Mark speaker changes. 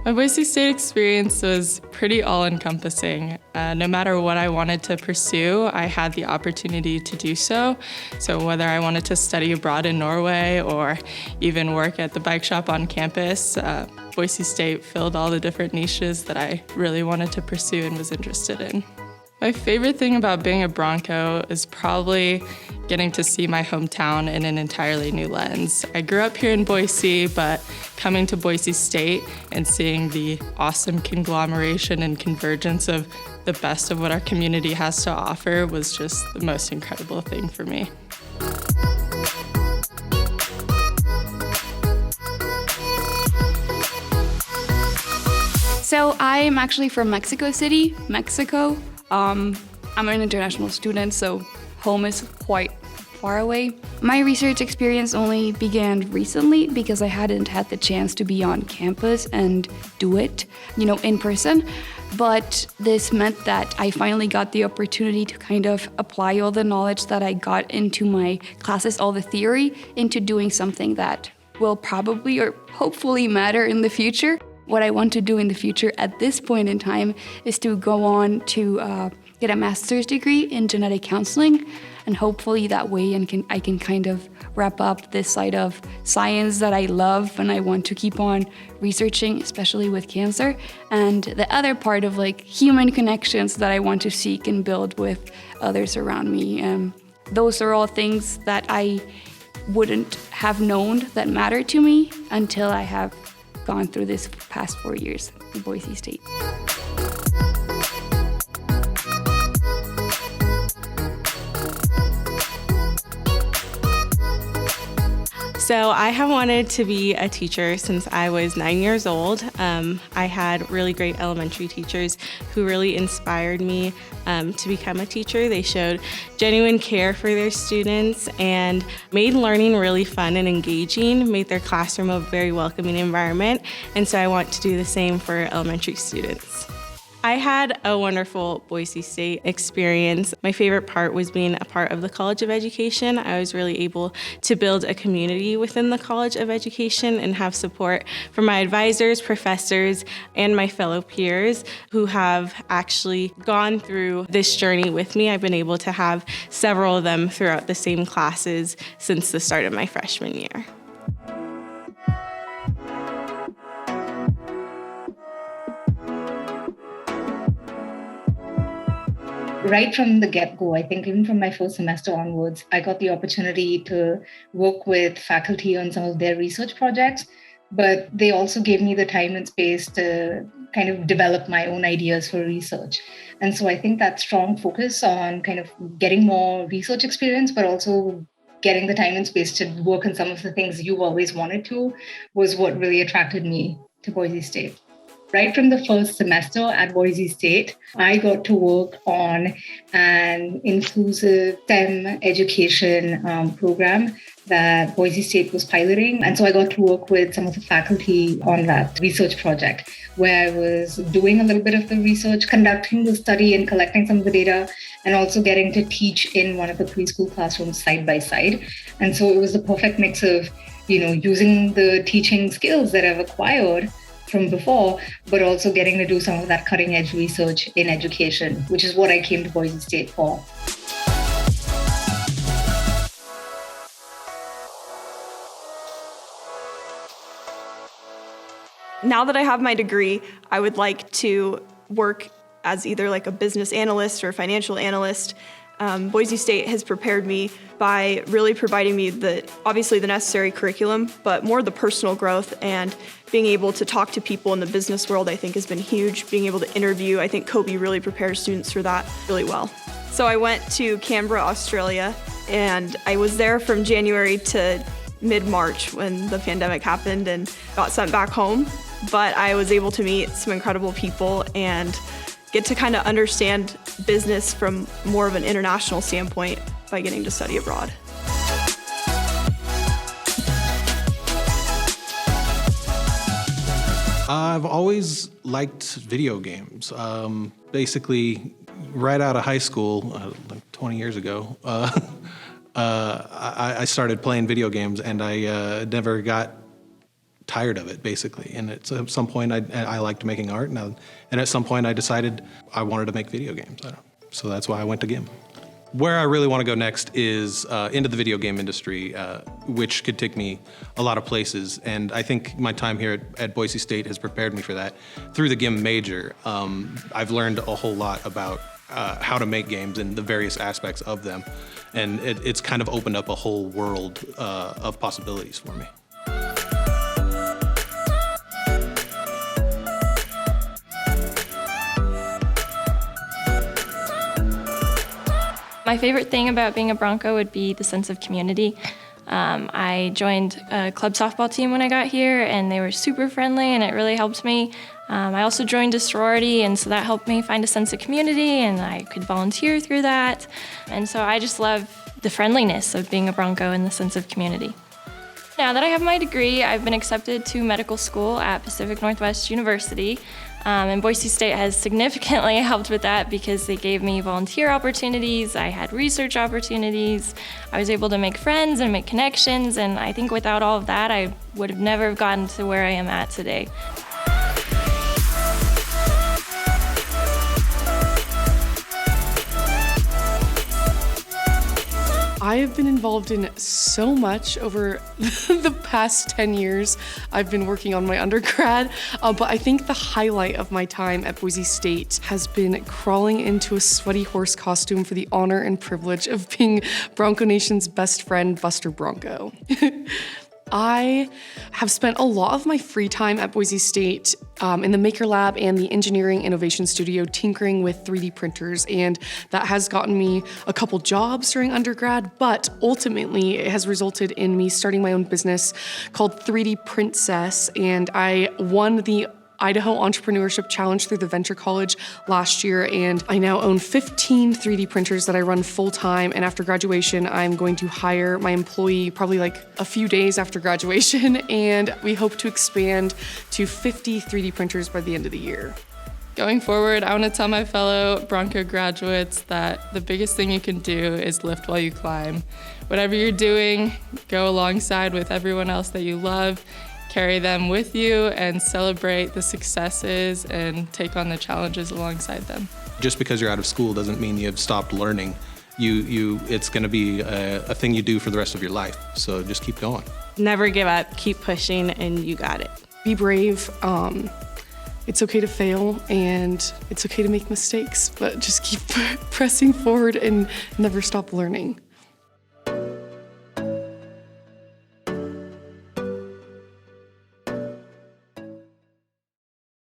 Speaker 1: My Boise State experience was pretty all-encompassing. No matter what I wanted to pursue, I had the opportunity to do so. So whether I wanted to study abroad in Norway or even work at the bike shop on campus, Boise State filled all the different niches that I really wanted to pursue and was interested in. My favorite thing about being a Bronco is probably getting to see my hometown in an entirely new lens. I grew up here in Boise, but coming to Boise State and seeing the awesome conglomeration and convergence of the best of what our community has to offer was just the most incredible thing for me.
Speaker 2: So I'm actually from Mexico City, Mexico. I'm an international student, so home is quite far away. My research experience only began recently because I hadn't had the chance to be on campus and do it, in person. But this meant that I finally got the opportunity to kind of apply all the knowledge that I got into my classes, all the theory, into doing something that will probably or hopefully matter in the future. What I want to do in the future at this point in time is to go on to get a master's degree in genetic counseling, and hopefully that way I can kind of wrap up this side of science that I love and I want to keep on researching, especially with cancer, and the other part of human connections that I want to seek and build with others around me. Those are all things that I wouldn't have known that matter to me until I have gone through this past 4 years in Boise State.
Speaker 3: So I have wanted to be a teacher since I was 9 years old. I had really great elementary teachers who really inspired me to become a teacher. They showed genuine care for their students and made learning really fun and engaging, made their classroom a very welcoming environment. And so I want to do the same for elementary students. I had a wonderful Boise State experience. My favorite part was being a part of the College of Education. I was really able to build a community within the College of Education and have support from my advisors, professors, and my fellow peers who have actually gone through this journey with me. I've been able to have several of them throughout the same classes since the start of my freshman year.
Speaker 4: Right from the get-go, I think even from my first semester onwards, I got the opportunity to work with faculty on some of their research projects, but they also gave me the time and space to kind of develop my own ideas for research. And so I think that strong focus on kind of getting more research experience, but also getting the time and space to work on some of the things you've always wanted to was what really attracted me to Boise State. Right from the first semester at Boise State, I got to work on an inclusive STEM education program that Boise State was piloting. And so I got to work with some of the faculty on that research project, where I was doing a little bit of the research, conducting the study and collecting some of the data, and also getting to teach in one of the preschool classrooms side by side. And so it was the perfect mix of, using the teaching skills that I've acquired from before, but also getting to do some of that cutting edge research in education, which is what I came to Boise State for.
Speaker 5: Now that I have my degree, I would like to work as either a business analyst or a financial analyst. Boise State has prepared me by really providing me obviously the necessary curriculum, but more the personal growth and being able to talk to people in the business world I think has been huge. Being able to interview, I think Kobe really prepares students for that really well. So I went to Canberra, Australia, and I was there from January to mid-March when the pandemic happened and got sent back home. But I was able to meet some incredible people and get to kind of understand business from more of an international standpoint by getting to study abroad.
Speaker 6: I've always liked video games. Basically, Right out of high school, like 20 years ago, I started playing video games, and I never got tired of it, basically. And at some point, I liked making art, and at some point, I decided I wanted to make video games. So that's why I went to GIM. Where I really want to go next is into the video game industry, which could take me a lot of places. And I think my time here at Boise State has prepared me for that. Through the GIM major, I've learned a whole lot about how to make games and the various aspects of them. And it's kind of opened up a whole world of possibilities for me.
Speaker 7: My favorite thing about being a Bronco would be the sense of community. I joined a club softball team when I got here, and they were super friendly, and it really helped me. I also joined a sorority, and so that helped me find a sense of community, and I could volunteer through that. And so I just love the friendliness of being a Bronco and the sense of community. Now that I have my degree, I've been accepted to medical school at Pacific Northwest University. And Boise State has significantly helped with that because they gave me volunteer opportunities, I had research opportunities, I was able to make friends and make connections, and I think without all of that, I would have never gotten to where I am at today.
Speaker 8: I have been involved in so much over the past 10 years I've been working on my undergrad, but I think the highlight of my time at Boise State has been crawling into a sweaty horse costume for the honor and privilege of being Bronco Nation's best friend, Buster Bronco. I have spent a lot of my free time at Boise State in the Maker Lab and the Engineering Innovation Studio tinkering with 3D printers, and that has gotten me a couple jobs during undergrad, but ultimately it has resulted in me starting my own business called 3D Princess, and I won the Idaho Entrepreneurship Challenge through the Venture College last year, and I now own 15 3D printers that I run full-time, and after graduation, I'm going to hire my employee probably like a few days after graduation, and we hope to expand to 50 3D printers by the end of the year.
Speaker 1: Going forward, I want to tell my fellow Bronco graduates that the biggest thing you can do is lift while you climb. Whatever you're doing, go alongside with everyone else that you love, carry them with you, and celebrate the successes and take on the challenges alongside them.
Speaker 6: Just because you're out of school doesn't mean you've stopped learning. It's going to be a thing you do for the rest of your life, so just keep going.
Speaker 3: Never give up, keep pushing, and you got it.
Speaker 8: Be brave. It's okay to fail, and it's okay to make mistakes, but just keep pressing forward and never stop learning.